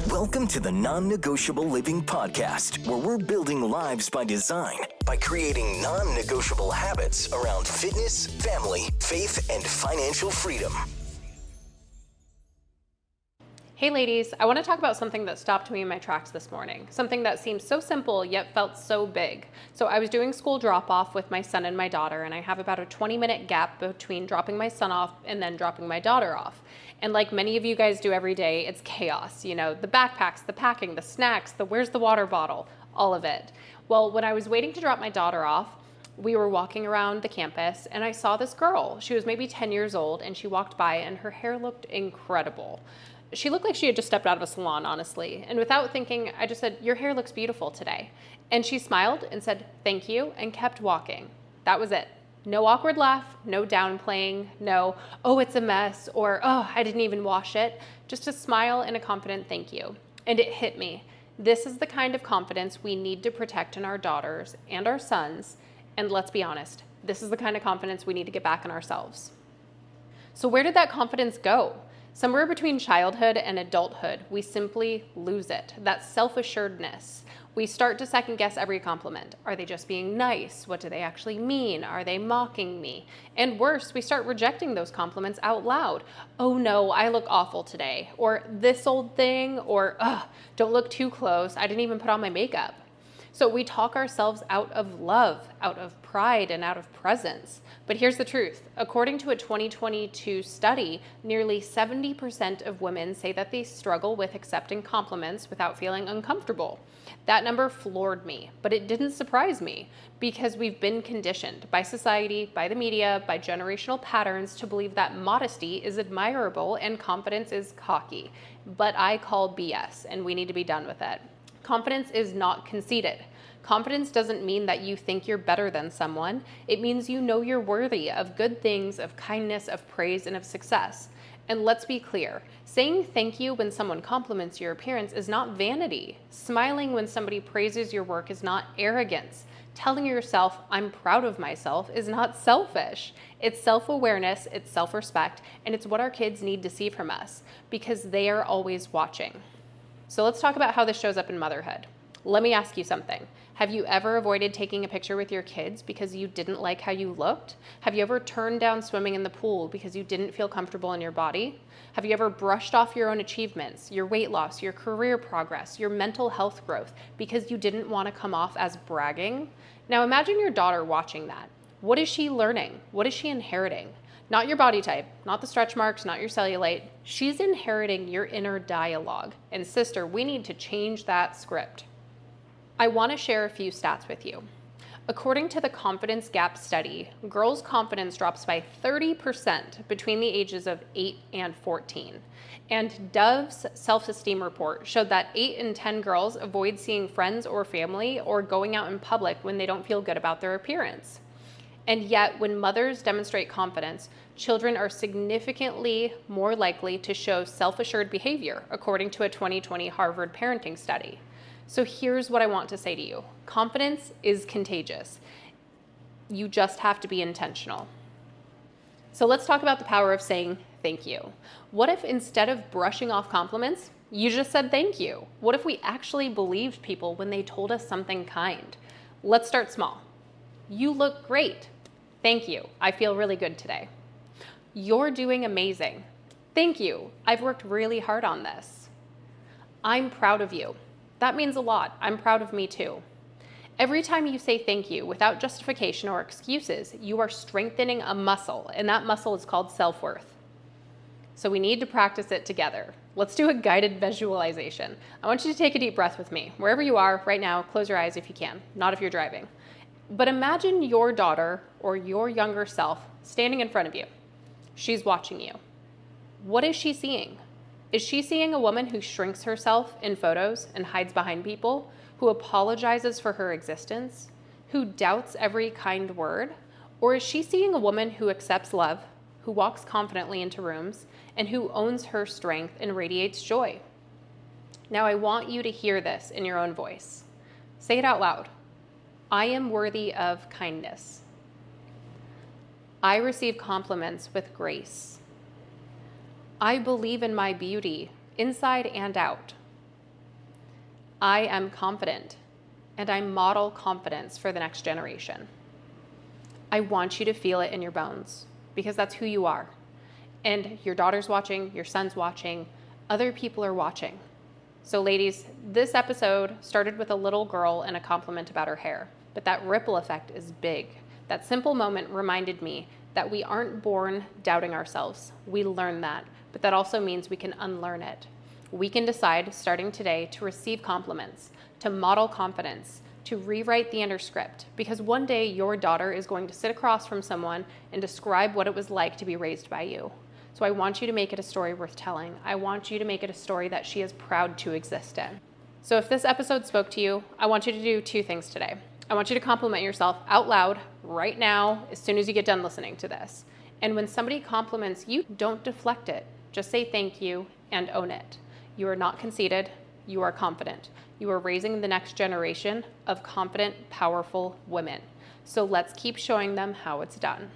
Welcome to the Non-Negotiable Living podcast, where we're building lives by design by creating non-negotiable habits around fitness, family, faith, and financial freedom. Hey ladies, I want to talk about something that stopped me in my tracks this morning. Something that seemed so simple yet felt so big. So I was doing school drop-off with my son and my daughter, and I have about a 20-minute gap between dropping my son off and then dropping my daughter off. And like many of you guys do every day, it's chaos. You know, the backpacks, the packing, the snacks, the where's the water bottle, all of it. Well, when I was waiting to drop my daughter off, we were walking around the campus and I saw this girl. She was maybe 10 years old and she walked by and her hair looked incredible. She looked like she had just stepped out of a salon, honestly. And without thinking, I just said, "Your hair looks beautiful today." And she smiled and said, "Thank you," and kept walking. That was it. No awkward laugh, no downplaying, no, "Oh, it's a mess," or "Oh, I didn't even wash it." Just a smile and a confident thank you. And it hit me. This is the kind of confidence we need to protect in our daughters and our sons. And let's be honest, this is the kind of confidence we need to get back in ourselves. So where did that confidence go? Somewhere between childhood and adulthood, we simply lose it. That self-assuredness. We start to second guess every compliment. Are they just being nice? What do they actually mean? Are they mocking me? And worse, we start rejecting those compliments out loud. "Oh no, I look awful today." Or "this old thing," or "Ugh, don't look too close. I didn't even put on my makeup." So we talk ourselves out of love, out of pride, and out of presence. But here's the truth. According to a 2022 study, nearly 70% of women say that they struggle with accepting compliments without feeling uncomfortable. That number floored me, but it didn't surprise me because we've been conditioned by society, by the media, by generational patterns to believe that modesty is admirable and confidence is cocky. But I call BS, and we need to be done with it. Confidence is not conceited. Confidence doesn't mean that you think you're better than someone. It means you know you're worthy of good things, of kindness, of praise, and of success. And let's be clear, saying thank you when someone compliments your appearance is not vanity. Smiling when somebody praises your work is not arrogance. Telling yourself, "I'm proud of myself," is not selfish. It's self-awareness, it's self-respect, and it's what our kids need to see from us because they are always watching. So let's talk about how this shows up in motherhood. Let me ask you something. Have you ever avoided taking a picture with your kids because you didn't like how you looked? Have you ever turned down swimming in the pool because you didn't feel comfortable in your body? Have you ever brushed off your own achievements, your weight loss, your career progress, your mental health growth because you didn't want to come off as bragging? Now imagine your daughter watching that. What is she learning? What is she inheriting? Not your body type, not the stretch marks, not your cellulite. She's inheriting your inner dialogue. And sister, we need to change that script. I want to share a few stats with you. According to the Confidence Gap study, girls' confidence drops by 30% between the ages of 8 and 14. And Dove's self-esteem report showed that 8 in 10 girls avoid seeing friends or family or going out in public when they don't feel good about their appearance. And yet, when mothers demonstrate confidence, children are significantly more likely to show self-assured behavior, according to a 2020 Harvard parenting study. So here's what I want to say to you. Confidence is contagious. You just have to be intentional. So let's talk about the power of saying thank you. What if instead of brushing off compliments, you just said thank you? What if we actually believed people when they told us something kind? Let's start small. "You look great." "Thank you. I feel really good today." "You're doing amazing." "Thank you. I've worked really hard on this." "I'm proud of you." That means a lot. I'm proud of me too. Every time you say thank you without justification or excuses, you are strengthening a muscle, and that muscle is called self-worth. So we need to practice it together. Let's do a guided visualization. I want you to take a deep breath with me. Wherever you are right now, close your eyes if you can, not if you're driving. But imagine your daughter or your younger self standing in front of you. She's watching you. What is she seeing? Is she seeing a woman who shrinks herself in photos and hides behind people, who apologizes for her existence, who doubts every kind word? Or is she seeing a woman who accepts love, who walks confidently into rooms, and who owns her strength and radiates joy? Now I want you to hear this in your own voice. Say it out loud. I am worthy of kindness. I receive compliments with grace. I believe in my beauty, inside and out. I am confident, and I model confidence for the next generation. I want you to feel it in your bones because that's who you are. And your daughter's watching, your son's watching, other people are watching. So ladies, this episode started with a little girl and a compliment about her hair, but that ripple effect is big. That simple moment reminded me that we aren't born doubting ourselves. We learn that, but that also means we can unlearn it. We can decide starting today to receive compliments, to model confidence, to rewrite the inner script, because one day your daughter is going to sit across from someone and describe what it was like to be raised by you. So I want you to make it a story worth telling. I want you to make it a story that she is proud to exist in. So if this episode spoke to you, I want you to do 2 things today. I want you to compliment yourself out loud right now as soon as you get done listening to this. And when somebody compliments you, don't deflect it. Just say thank you and own it. You are not conceited. You are confident. You are raising the next generation of confident, powerful women. So let's keep showing them how it's done.